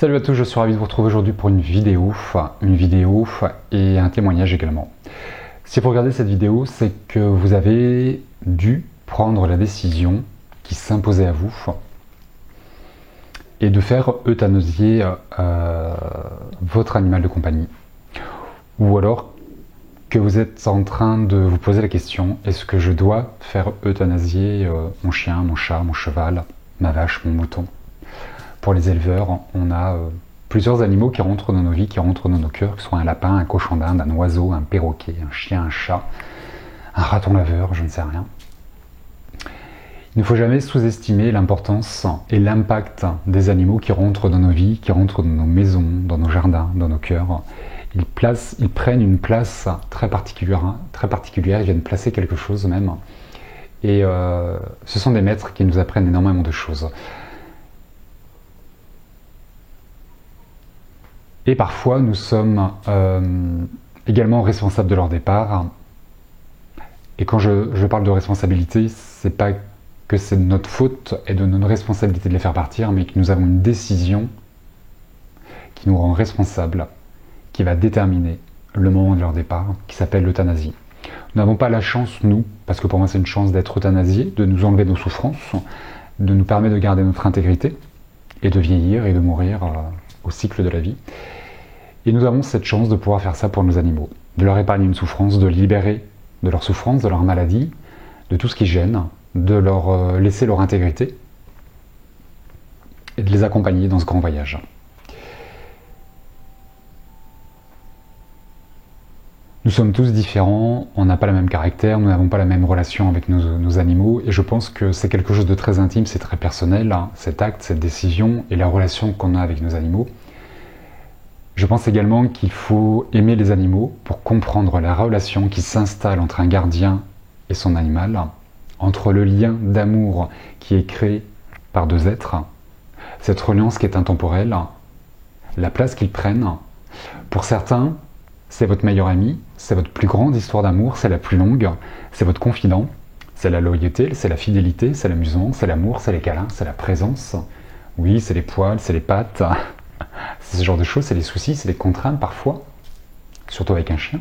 Salut à tous, je suis ravi de vous retrouver aujourd'hui pour une vidéo et un témoignage également. Si vous regardez cette vidéo, c'est que vous avez dû prendre la décision qui s'imposait à vous et de faire euthanasier votre animal de compagnie. Ou alors que vous êtes en train de vous poser la question, est-ce que je dois faire euthanasier mon chien, mon chat, mon cheval, ma vache, mon mouton? Pour les éleveurs, on a plusieurs animaux qui rentrent dans nos vies, qui rentrent dans nos cœurs, que ce soit un lapin, un cochon d'Inde, un oiseau, un perroquet, un chien, un chat, un raton laveur, je ne sais rien. Il ne faut jamais sous-estimer l'importance et l'impact des animaux qui rentrent dans nos vies, qui rentrent dans nos maisons, dans nos jardins, dans nos cœurs. Ils prennent une place très particulière, ils viennent placer quelque chose même. Et ce sont des maîtres qui nous apprennent énormément de choses. Et parfois, nous sommes également responsables de leur départ. Et quand je parle de responsabilité, c'est pas que c'est de notre faute et de notre responsabilité de les faire partir, mais que nous avons une décision qui nous rend responsables, qui va déterminer le moment de leur départ, qui s'appelle l'euthanasie. Nous n'avons pas la chance, nous, parce que pour moi c'est une chance d'être euthanasié, de nous enlever nos souffrances, de nous permettre de garder notre intégrité et de vieillir et de mourir au cycle de la vie. Et nous avons cette chance de pouvoir faire ça pour nos animaux, de leur épargner une souffrance, de les libérer de leur souffrance, de leur maladie, de tout ce qui gêne, de leur laisser leur intégrité et de les accompagner dans ce grand voyage. Nous sommes tous différents, on n'a pas le même caractère, nous n'avons pas la même relation avec nos animaux, et je pense que c'est quelque chose de très intime, c'est très personnel, hein, cet acte, cette décision et la relation qu'on a avec nos animaux. Je pense également qu'il faut aimer les animaux pour comprendre la relation qui s'installe entre un gardien et son animal, entre le lien d'amour qui est créé par deux êtres, cette reliance qui est intemporelle, la place qu'ils prennent. Pour certains, c'est votre meilleur ami, c'est votre plus grande histoire d'amour, c'est la plus longue, c'est votre confident, c'est la loyauté, c'est la fidélité, c'est l'amusement, c'est l'amour, c'est les câlins, c'est la présence. Oui, c'est les poils, c'est les pattes, c'est ce genre de choses, c'est les soucis, c'est les contraintes parfois, surtout avec un chien.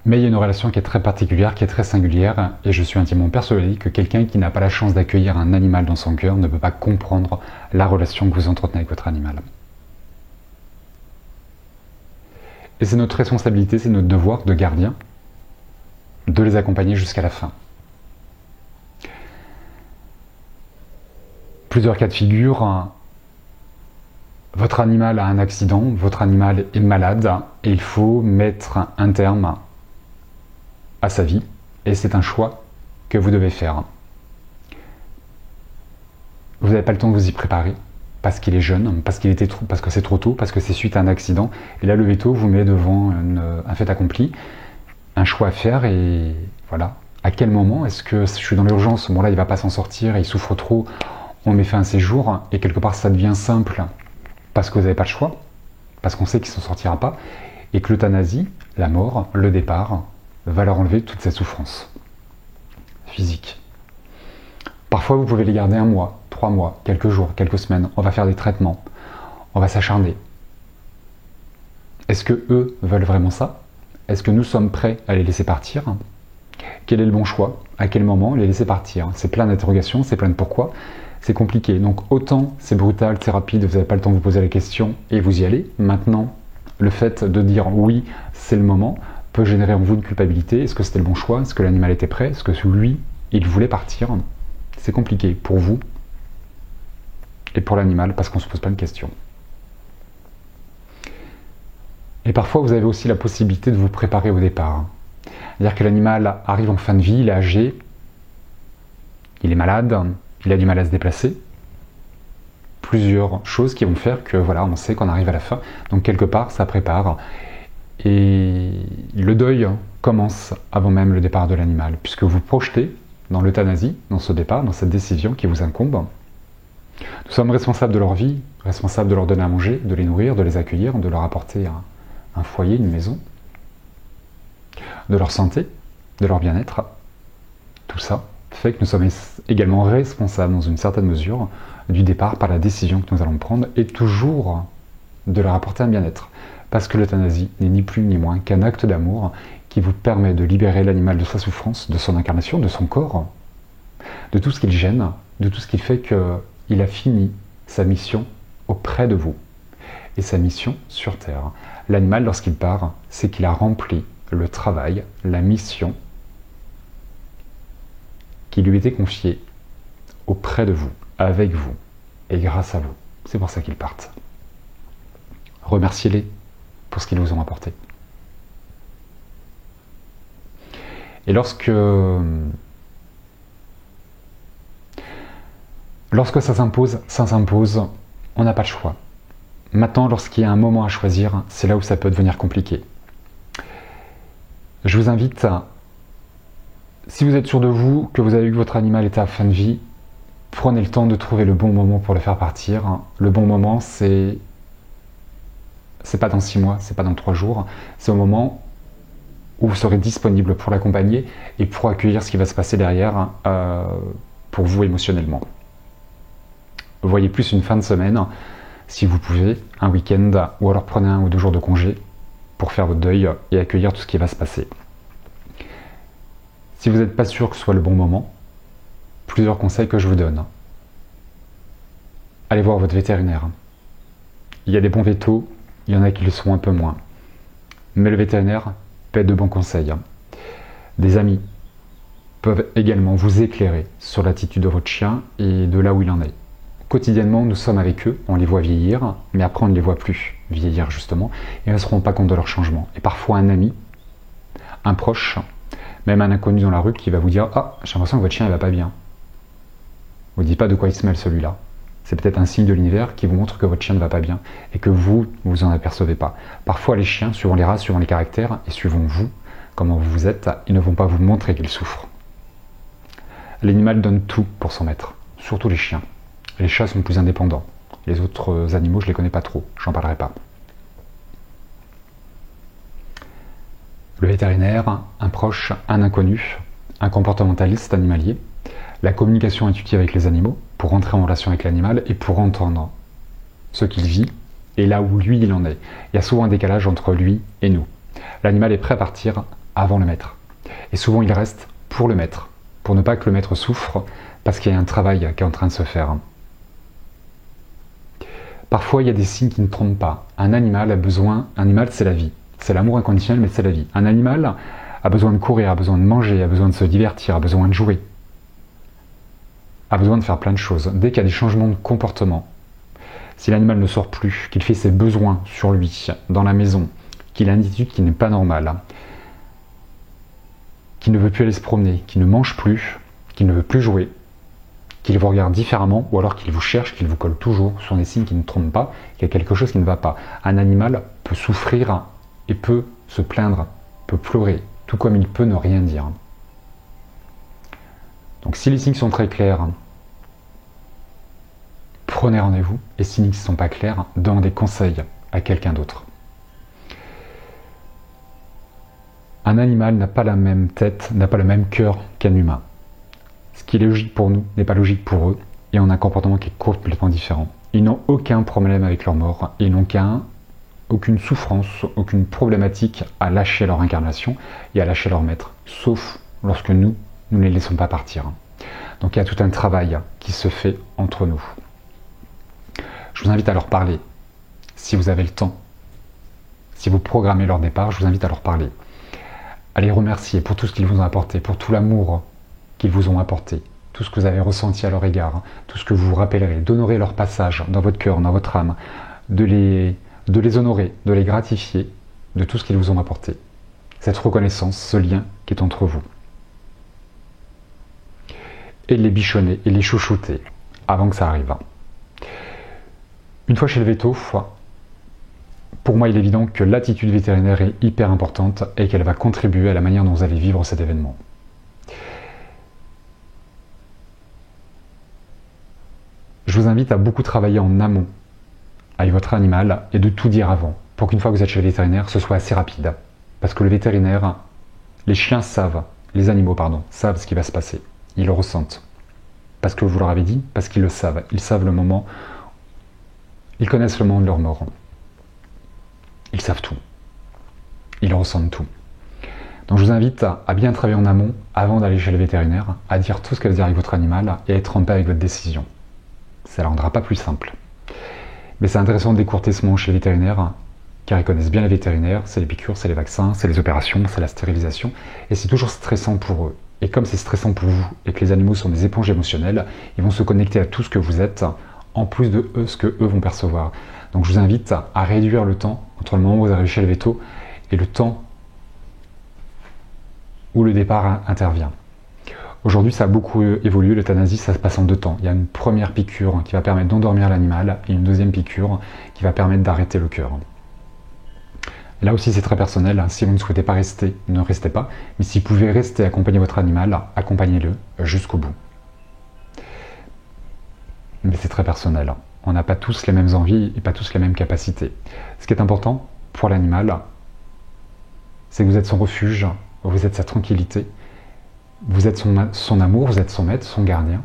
Mais il y a une relation qui est très particulière, qui est très singulière, et je suis intimement persuadé que quelqu'un qui n'a pas la chance d'accueillir un animal dans son cœur ne peut pas comprendre la relation que vous entretenez avec votre animal. Et c'est notre responsabilité, c'est notre devoir de gardien de les accompagner jusqu'à la fin. Plusieurs cas de figure. Votre animal a un accident, votre animal est malade, et il faut mettre un terme à sa vie, et c'est un choix que vous devez faire. Vous n'avez pas le temps de vous y préparer, parce qu'il est jeune, parce que c'est trop tôt, parce que c'est suite à un accident, et là le veto vous met devant un fait accompli, un choix à faire, et voilà. À quel moment est-ce que je suis dans l'urgence, bon là il va pas s'en sortir, il souffre trop, on met fin à ses jours, et quelque part ça devient simple, parce que vous n'avez pas le choix, parce qu'on sait qu'il ne s'en sortira pas, et que l'euthanasie, la mort, le départ, va leur enlever toute cette souffrance physique. Parfois, vous pouvez les garder 1 mois, 3 mois, quelques jours, quelques semaines. On va faire des traitements, on va s'acharner. Est-ce que eux veulent vraiment ça? Est-ce que nous sommes prêts à les laisser partir? Quel est le bon choix? À quel moment les laisser partir? C'est plein d'interrogations, c'est plein de pourquoi. C'est compliqué. Donc autant c'est brutal, c'est rapide, vous n'avez pas le temps de vous poser la question et vous y allez. Maintenant, le fait de dire oui, c'est le moment, peut générer en vous une culpabilité. Est-ce que c'était le bon choix? Est-ce que l'animal était prêt? Est-ce que lui, il voulait partir? C'est compliqué pour vous et pour l'animal parce qu'on ne se pose pas de questions. Et parfois, vous avez aussi la possibilité de vous préparer au départ. C'est-à-dire que l'animal arrive en fin de vie, il est âgé, il est malade, il a du mal à se déplacer. Plusieurs choses qui vont faire que voilà, on sait qu'on arrive à la fin. Donc quelque part, ça prépare. Et le deuil commence avant même le départ de l'animal, puisque vous projetez dans l'euthanasie, dans ce départ, dans cette décision qui vous incombe. Nous sommes responsables de leur vie, responsables de leur donner à manger, de les nourrir, de les accueillir, de leur apporter un foyer, une maison, de leur santé, de leur bien-être. Tout ça fait que nous sommes également responsables dans une certaine mesure du départ par la décision que nous allons prendre et toujours de leur apporter un bien-être. Parce que l'euthanasie n'est ni plus ni moins qu'un acte d'amour qui vous permet de libérer l'animal de sa souffrance, de son incarnation, de son corps, de tout ce qui le gêne, de tout ce qui fait qu'il a fini sa mission auprès de vous. Et sa mission sur Terre. L'animal, lorsqu'il part, c'est qu'il a rempli le travail, la mission qui lui était confiée auprès de vous, avec vous et grâce à vous. C'est pour ça qu'ils partent. Remerciez-les pour ce qu'ils vous ont apporté. Et lorsque ça s'impose, on n'a pas le choix. Maintenant, lorsqu'il y a un moment à choisir, c'est là où ça peut devenir compliqué. Je vous invite à, si vous êtes sûr de vous, que vous avez vu que votre animal était à fin de vie, prenez le temps de trouver le bon moment pour le faire partir. Le bon moment, c'est pas dans 6 mois, c'est pas dans 3 jours, c'est au moment où vous serez disponible pour l'accompagner et pour accueillir ce qui va se passer derrière pour vous émotionnellement. Voyez plus une fin de semaine, si vous pouvez, un week-end, ou alors prenez 1 ou 2 jours de congé pour faire votre deuil et accueillir tout ce qui va se passer. Si vous n'êtes pas sûr que ce soit le bon moment, plusieurs conseils que je vous donne. Allez voir votre vétérinaire. Il y a des bons vétos, il y en a qui le sont un peu moins. Mais le vétérinaire peut être de bons conseils. Des amis peuvent également vous éclairer sur l'attitude de votre chien et de là où il en est. Quotidiennement, nous sommes avec eux, on les voit vieillir, mais après on ne les voit plus vieillir justement, et on ne se rend pas compte de leur changement. Et parfois un ami, un proche, même un inconnu dans la rue qui va vous dire « Ah, j'ai l'impression que votre chien ne va pas bien ». Vous ne dites pas de quoi il se mêle celui-là. C'est peut-être un signe de l'univers qui vous montre que votre chien ne va pas bien et que vous en apercevez pas. Parfois les chiens, suivant les races, suivant les caractères et suivant vous, comment vous êtes, ils ne vont pas vous montrer qu'ils souffrent. L'animal donne tout pour son maître, surtout les chiens. Les chats sont plus indépendants. Les autres animaux, je ne les connais pas trop, j'en parlerai pas. Le vétérinaire, un proche, un inconnu, un comportementaliste animalier, la communication intuitive avec les animaux, pour rentrer en relation avec l'animal et pour entendre ce qu'il vit et là où lui il en est. Il y a souvent un décalage entre lui et nous. L'animal est prêt à partir avant le maître. Et souvent il reste pour le maître, pour ne pas que le maître souffre, parce qu'il y a un travail qui est en train de se faire. Parfois il y a des signes qui ne trompent pas. Un animal a besoin, un animal c'est la vie. C'est l'amour inconditionnel, mais c'est la vie. Un animal a besoin de courir, a besoin de manger, a besoin de se divertir, a besoin de jouer, a besoin de faire plein de choses. Dès qu'il y a des changements de comportement, si l'animal ne sort plus, qu'il fait ses besoins sur lui, dans la maison, qu'il a une attitude qui n'est pas normale, qu'il ne veut plus aller se promener, qu'il ne mange plus, qu'il ne veut plus jouer, qu'il vous regarde différemment, ou alors qu'il vous cherche, qu'il vous colle toujours, ce sont des signes qui ne trompent pas, qu'il y a quelque chose qui ne va pas. Un animal peut souffrir et peut se plaindre, peut pleurer, tout comme il peut ne rien dire. Donc si les signes sont très clairs, prenez rendez-vous, et si ils ne sont pas clairs, demandez conseil à quelqu'un d'autre. Un animal n'a pas la même tête, n'a pas le même cœur qu'un humain. Ce qui est logique pour nous n'est pas logique pour eux, et on a un comportement qui est complètement différent. Ils n'ont aucun problème avec leur mort, ils n'ont aucune souffrance, aucune problématique à lâcher leur incarnation et à lâcher leur maître, sauf lorsque nous ne les laissons pas partir. Donc il y a tout un travail qui se fait entre nous. Je vous invite à leur parler, si vous avez le temps. Si vous programmez leur départ, je vous invite à leur parler. À les remercier pour tout ce qu'ils vous ont apporté, pour tout l'amour qu'ils vous ont apporté, tout ce que vous avez ressenti à leur égard, tout ce que vous vous rappellerez, d'honorer leur passage dans votre cœur, dans votre âme, de les honorer, de les gratifier de tout ce qu'ils vous ont apporté. Cette reconnaissance, ce lien qui est entre vous. Et de les bichonner et les chouchouter avant que ça arrive. Une fois chez le véto, pour moi il est évident que l'attitude vétérinaire est hyper importante et qu'elle va contribuer à la manière dont vous allez vivre cet événement. Je vous invite à beaucoup travailler en amont avec votre animal et de tout dire avant, pour qu'une fois que vous êtes chez le vétérinaire, ce soit assez rapide. Parce que le vétérinaire, les chiens savent, les animaux pardon, savent ce qui va se passer. Ils le ressentent. Parce que vous leur avez dit, parce qu'ils le savent. Ils savent le moment, ils connaissent le moment de leur mort. Ils savent tout. Ils ressentent tout. Donc je vous invite à bien travailler en amont, avant d'aller chez le vétérinaire, à dire tout ce qu'elle veut dire avec votre animal et à être en paix avec votre décision. Ça ne la rendra pas plus simple. Mais c'est intéressant de décourter ce moment chez les vétérinaires, car ils connaissent bien les vétérinaires, c'est les piqûres, c'est les vaccins, c'est les opérations, c'est la stérilisation, et c'est toujours stressant pour eux. Et comme c'est stressant pour vous, et que les animaux sont des éponges émotionnelles, ils vont se connecter à tout ce que vous êtes, en plus de eux, ce que eux vont percevoir. Donc je vous invite à réduire le temps entre le moment où vous arrivez chez le véto et le temps où le départ intervient. Aujourd'hui, ça a beaucoup évolué, l'euthanasie, ça se passe en 2 temps. Il y a une première piqûre qui va permettre d'endormir l'animal et une deuxième piqûre qui va permettre d'arrêter le cœur. Là aussi, c'est très personnel. Si vous ne souhaitez pas rester, ne restez pas. Mais si vous pouvez rester accompagner votre animal, accompagnez-le jusqu'au bout. Mais c'est très personnel. On n'a pas tous les mêmes envies et pas tous les mêmes capacités. Ce qui est important pour l'animal, c'est que vous êtes son refuge, vous êtes sa tranquillité, vous êtes son amour, vous êtes son maître, son gardien,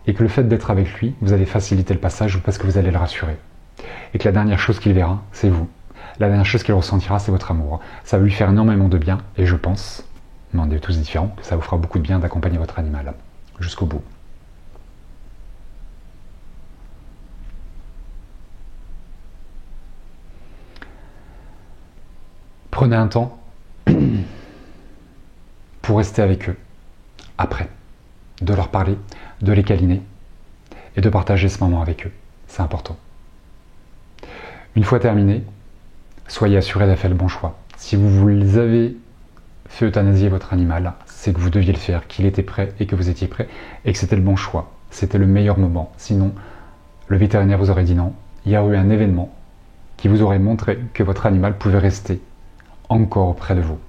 et que le fait d'être avec lui, vous allez faciliter le passage parce que vous allez le rassurer. Et que la dernière chose qu'il verra, c'est vous. La dernière chose qu'il ressentira, c'est votre amour. Ça va lui faire énormément de bien, et je pense, mais on est tous différents, que ça vous fera beaucoup de bien d'accompagner votre animal jusqu'au bout. Prenez un temps pour rester avec eux, après, de leur parler, de les câliner et de partager ce moment avec eux. C'est important. Une fois terminé, soyez assuré d'avoir fait le bon choix. Si vous avez fait euthanasier votre animal, c'est que vous deviez le faire, qu'il était prêt et que vous étiez prêt et que c'était le bon choix. C'était le meilleur moment. Sinon, le vétérinaire vous aurait dit non. Il y a eu un événement qui vous aurait montré que votre animal pouvait rester encore auprès de vous.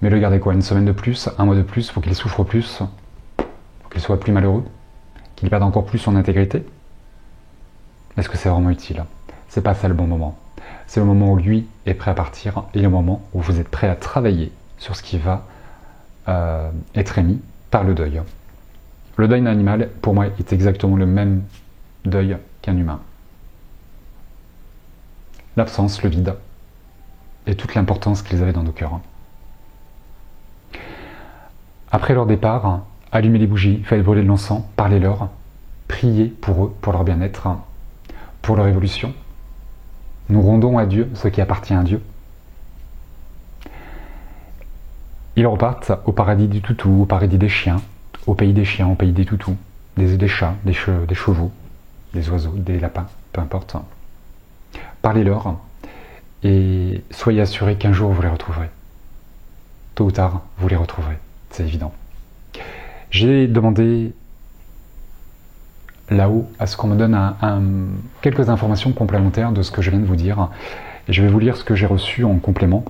Mais le gardez quoi? Une semaine de plus, un mois de plus, pour qu'il souffre plus, pour qu'il soit plus malheureux, qu'il perde encore plus son intégrité? Est-ce que c'est vraiment utile? C'est pas ça le bon moment. C'est le moment où lui est prêt à partir et le moment où vous êtes prêt à travailler sur ce qui va être émis par le deuil. Le deuil d'un animal, pour moi, est exactement le même deuil qu'un humain. L'absence, le vide, et toute l'importance qu'ils avaient dans nos cœurs. Après leur départ, allumez les bougies, faites brûler de l'encens, parlez-leur, priez pour eux, pour leur bien-être, pour leur évolution. Nous rendons à Dieu ce qui appartient à Dieu. Ils repartent au paradis du toutou, au paradis des chiens, au pays des chiens, au pays des toutous, des chats, des chevaux, des oiseaux, des lapins, peu importe. Parlez-leur et soyez assurés qu'un jour vous les retrouverez. Tôt ou tard, vous les retrouverez, c'est évident. J'ai demandé là-haut à ce qu'on me donne quelques informations complémentaires de ce que je viens de vous dire. Et je vais vous lire ce que j'ai reçu en complément.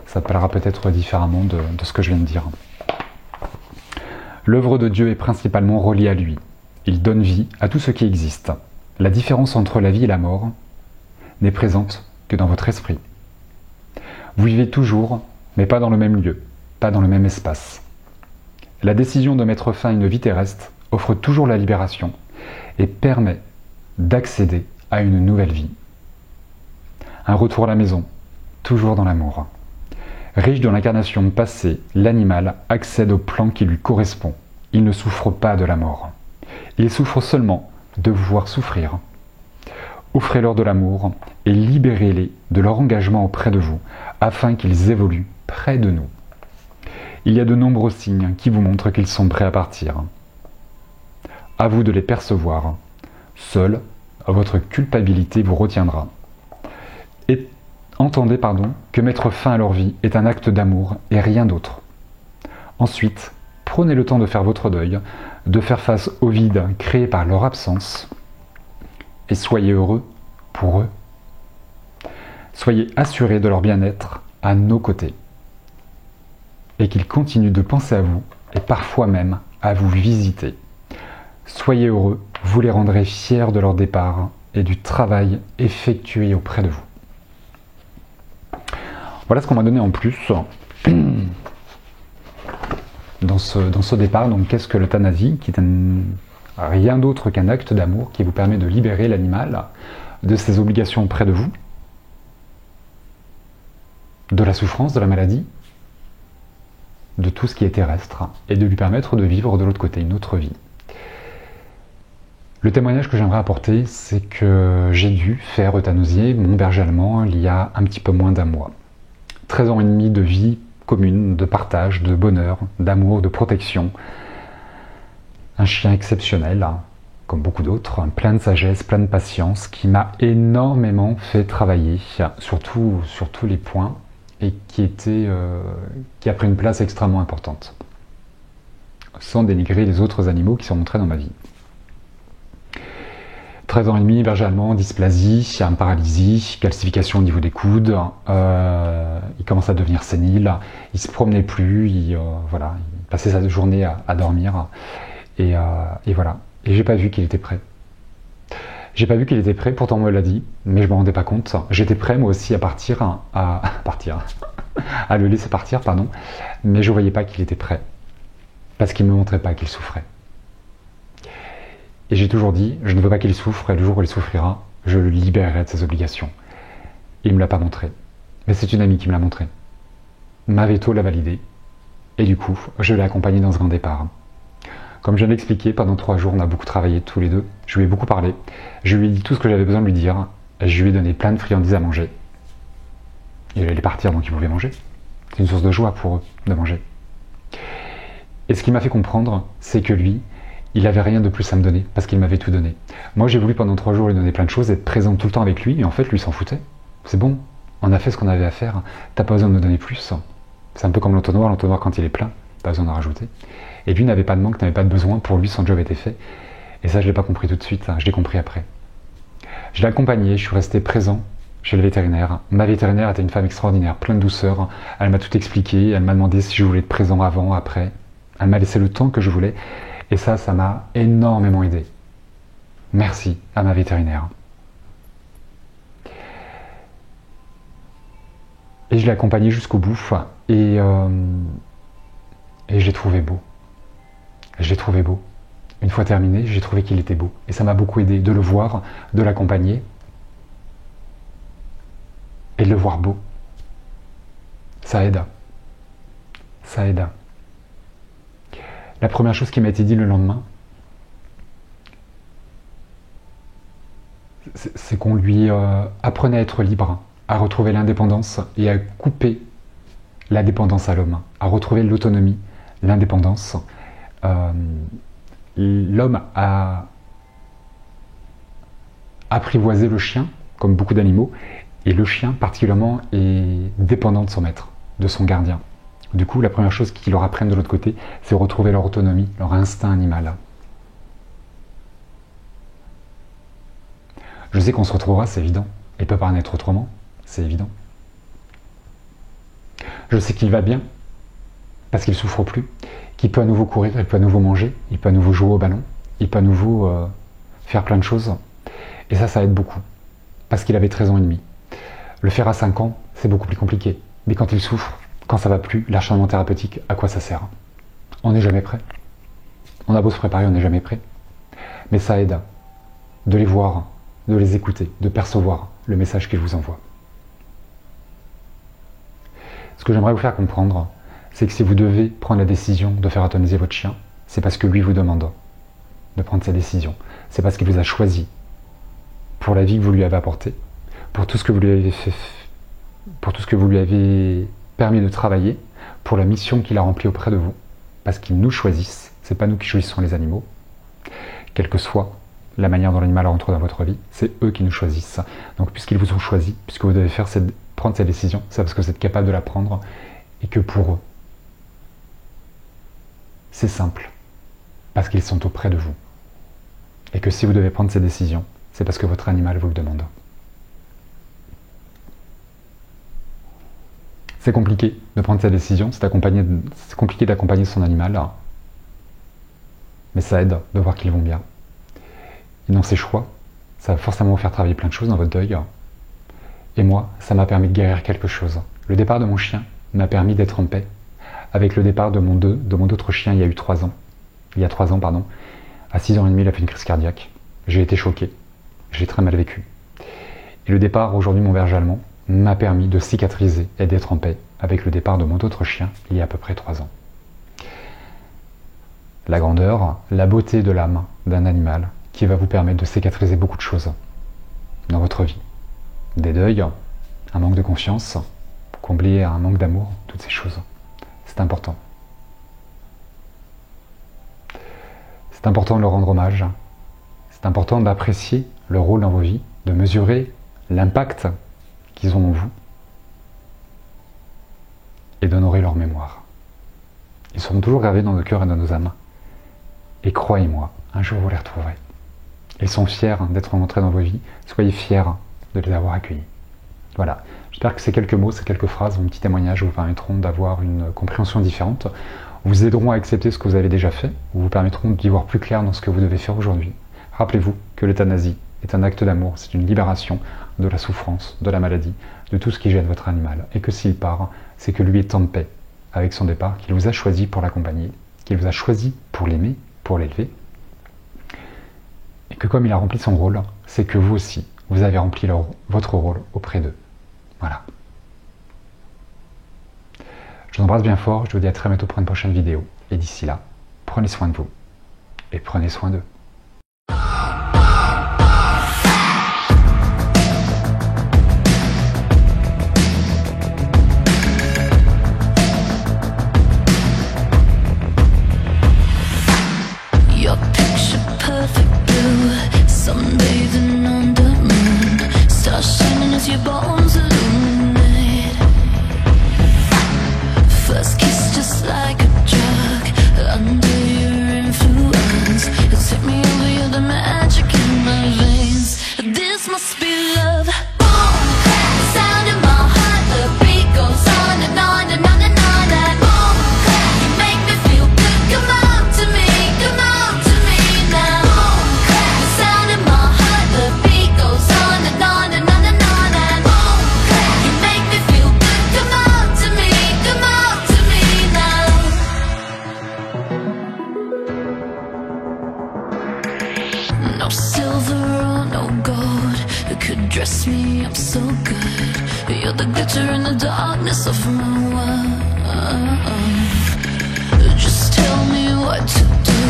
Ça parlera peut-être différemment de ce que je viens de dire. L'œuvre de Dieu est principalement reliée à lui. Il donne vie à tout ce qui existe. La différence entre la vie et la mort n'est présente que dans votre esprit. Vous vivez toujours, mais pas dans le même lieu, pas dans le même espace. La décision de mettre fin à une vie terrestre offre toujours la libération et permet d'accéder à une nouvelle vie. Un retour à la maison, toujours dans l'amour. Riche de l'incarnation passée, l'animal accède au plan qui lui correspond. Il ne souffre pas de la mort. Il souffre seulement de vous voir souffrir. Offrez-leur de l'amour et libérez-les de leur engagement auprès de vous, afin qu'ils évoluent près de nous. Il y a de nombreux signes qui vous montrent qu'ils sont prêts à partir. À vous de les percevoir. Seule votre culpabilité vous retiendra. Et entendez que mettre fin à leur vie est un acte d'amour et rien d'autre. Ensuite, prenez le temps de faire votre deuil, de faire face au vide créé par leur absence, et soyez heureux pour eux. Soyez assurés de leur bien-être à nos côtés, et qu'ils continuent de penser à vous, et parfois même à vous visiter. Soyez heureux, vous les rendrez fiers de leur départ et du travail effectué auprès de vous. Voilà ce qu'on m'a donné en plus. dans ce départ. Donc qu'est-ce que l'euthanasie, qui est rien d'autre qu'un acte d'amour qui vous permet de libérer l'animal de ses obligations auprès de vous, de la souffrance, de la maladie, de tout ce qui est terrestre, et de lui permettre de vivre de l'autre côté, une autre vie. Le témoignage que j'aimerais apporter, c'est que j'ai dû faire euthanasier mon berger allemand il y a un petit peu moins d'un mois. 13 ans et demi de vie commune, de partage, de bonheur, d'amour, de protection. Un chien exceptionnel, comme beaucoup d'autres, plein de sagesse, plein de patience, qui m'a énormément fait travailler sur tous les points et qui a pris une place extrêmement importante, sans dénigrer les autres animaux qui sont montrés dans ma vie. 13 ans et demi, berger allemand, dysplasie, paralysie, calcification au niveau des coudes, il commence à devenir sénile, il se promenait plus, il passait sa journée à dormir, et voilà. Et j'ai pas vu qu'il était prêt. J'ai pas vu qu'il était prêt, pourtant on me l'a dit, mais je m'en rendais pas compte. J'étais prêt moi aussi à partir, à le laisser partir, pardon, mais je voyais pas qu'il était prêt, parce qu'il me montrait pas qu'il souffrait. Et j'ai toujours dit, je ne veux pas qu'il souffre, et le jour où il souffrira, je le libérerai de ses obligations. Il ne me l'a pas montré. Mais c'est une amie qui me l'a montré. Ma veto l'a validé. Et du coup, je l'ai accompagné dans ce grand départ. Comme je viens d'expliquer, pendant 3 jours, on a beaucoup travaillé tous les deux. Je lui ai beaucoup parlé. Je lui ai dit tout ce que j'avais besoin de lui dire. Je lui ai donné plein de friandises à manger. Il allait partir, donc il pouvait manger. C'est une source de joie pour eux, de manger. Et ce qui m'a fait comprendre, c'est que lui, il n'avait rien de plus à me donner, parce qu'il m'avait tout donné. Moi, j'ai voulu pendant 3 jours lui donner plein de choses, être présent tout le temps avec lui, mais en fait, lui s'en foutait. C'est bon, on a fait ce qu'on avait à faire, t'as pas besoin de me donner plus. C'est un peu comme l'entonnoir quand il est plein, pas besoin d'en rajouter. Et lui n'avait pas de manque, n'avait pas de besoin, pour lui son job était fait. Et ça, je l'ai pas compris tout de suite, je l'ai compris après. Je l'ai accompagné, je suis resté présent chez le vétérinaire. Ma vétérinaire était une femme extraordinaire, pleine de douceur, elle m'a tout expliqué, elle m'a demandé si je voulais être présent avant, après. Elle m'a laissé le temps que je voulais. Et ça m'a énormément aidé. Merci à ma vétérinaire. Et je l'ai accompagné jusqu'au bout. Et je l'ai trouvé beau. Je l'ai trouvé beau. Une fois terminé, j'ai trouvé qu'il était beau. Et ça m'a beaucoup aidé de le voir, de l'accompagner. Et de le voir beau. Ça aide. Ça aide. La première chose qui m'a été dit le lendemain, c'est qu'on lui apprenait à être libre, à retrouver l'indépendance et à couper la dépendance à l'homme, à retrouver l'autonomie, l'indépendance. L'homme a apprivoisé le chien, comme beaucoup d'animaux, et le chien particulièrement est dépendant de son maître, de son gardien. Du coup, la première chose qu'ils leur apprennent de l'autre côté, c'est retrouver leur autonomie, leur instinct animal. Je sais qu'on se retrouvera, c'est évident. Il ne peut pas en être autrement, c'est évident. Je sais qu'il va bien, parce qu'il ne souffre plus, qu'il peut à nouveau courir, il peut à nouveau manger, il peut à nouveau jouer au ballon, il peut à nouveau faire plein de choses. Et ça aide beaucoup, parce qu'il avait 13 ans et demi. Le faire à 5 ans, c'est beaucoup plus compliqué. Mais quand il souffre, quand ça va plus, l'acharnement thérapeutique, à quoi ça sert? On n'est jamais prêt. On a beau se préparer, on n'est jamais prêt. Mais ça aide de les voir, de les écouter, de percevoir le message qu'ils vous envoient. Ce que j'aimerais vous faire comprendre, c'est que si vous devez prendre la décision de faire euthanasier votre chien, c'est parce que lui vous demande de prendre cette décision. C'est parce qu'il vous a choisi pour la vie que vous lui avez apportée, pour tout ce que vous lui avez fait, pour tout ce que vous lui avez permis de travailler, pour la mission qu'il a remplie auprès de vous, parce qu'ils nous choisissent, c'est pas nous qui choisissons les animaux, quelle que soit la manière dont l'animal rentre dans votre vie, c'est eux qui nous choisissent. Donc puisqu'ils vous ont choisi, puisque vous devez prendre cette décision, c'est parce que vous êtes capable de la prendre, et que pour eux, c'est simple, parce qu'ils sont auprès de vous. Et que si vous devez prendre cette décision, c'est parce que votre animal vous le demande. C'est compliqué de prendre cette décision, c'est compliqué d'accompagner son animal, mais ça aide de voir qu'ils vont bien. Et dans ces choix, ça va forcément vous faire travailler plein de choses dans votre deuil. Et moi, ça m'a permis de guérir quelque chose. Le départ de mon chien m'a permis d'être en paix Avec le départ de mon autre chien il y a 3 ans, à 6h30 il a fait une crise cardiaque. J'ai été choqué, j'ai très mal vécu. Et le départ aujourd'hui de mon berger allemand m'a permis de cicatriser et d'être en paix avec le départ de mon autre chien il y a à peu près 3 ans. La grandeur, la beauté de l'âme d'un animal qui va vous permettre de cicatriser beaucoup de choses dans votre vie. Des deuils, un manque de confiance, combler un manque d'amour, toutes ces choses. C'est important. C'est important de leur rendre hommage. C'est important d'apprécier leur rôle dans vos vies, de mesurer l'impact qu'ils ont en vous et d'honorer leur mémoire. Ils seront toujours gravés dans nos cœurs et dans nos âmes. Et croyez-moi, un jour vous les retrouverez. Ils sont fiers d'être rentrés dans vos vies. Soyez fiers de les avoir accueillis. Voilà. J'espère que ces quelques mots, ces quelques phrases, mon petit témoignage vous permettront d'avoir une compréhension différente, vous aideront à accepter ce que vous avez déjà fait, ou vous permettront d'y voir plus clair dans ce que vous devez faire aujourd'hui. Rappelez-vous que l'euthanasie est un acte d'amour, c'est une libération de la souffrance, de la maladie, de tout ce qui gêne votre animal, et que s'il part, c'est que lui est en paix avec son départ, qu'il vous a choisi pour l'accompagner, qu'il vous a choisi pour l'aimer, pour l'élever, et que comme il a rempli son rôle, c'est que vous aussi, vous avez rempli votre rôle auprès d'eux. Voilà. Je vous embrasse bien fort, je vous dis à très bientôt pour une prochaine vidéo. Et d'ici là, prenez soin de vous et prenez soin d'eux. Your bones illuminate. First kiss just like a drug. Under your influence, it's hit me over, you're the magic in my veins. This must be love. Boom, clap, sound in my heart. The beat goes on and on and on and on. And boom, clap, you make me feel good. Come on to me, come on to me now. Boom, clap, sound in my heart. The beat goes on and on and on. No silver or no gold could dress me up so good. You're the glitter in the darkness of my world. Just tell me what to do,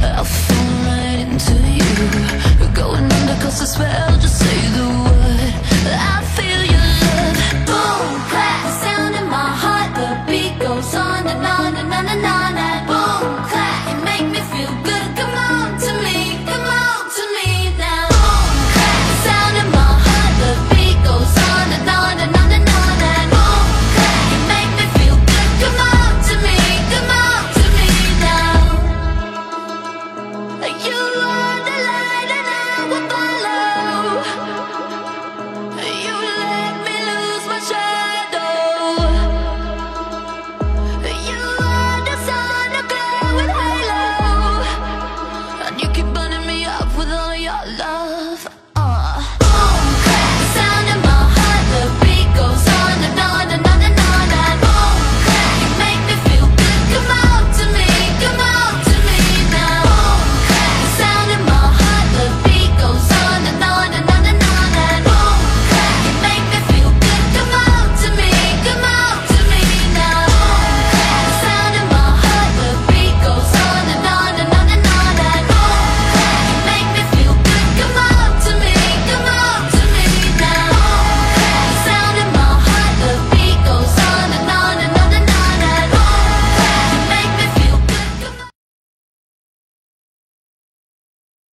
I'll fall right into you. Going under 'cause I spell, just say the word. I feel your love. Boom, clap, the sound in my heart. The beat goes on and on and on and on. And boom, clap, you make me feel good. Come on to me, come on to me now. Boom, clap, the sound in my heart. The beat goes on and on and on and on. And boom, clap, you make me feel good. Come on to me, come on to me now. You are the light and I will follow. You let me lose my shadow. You are the sun, a glow with halo, and you keep burning.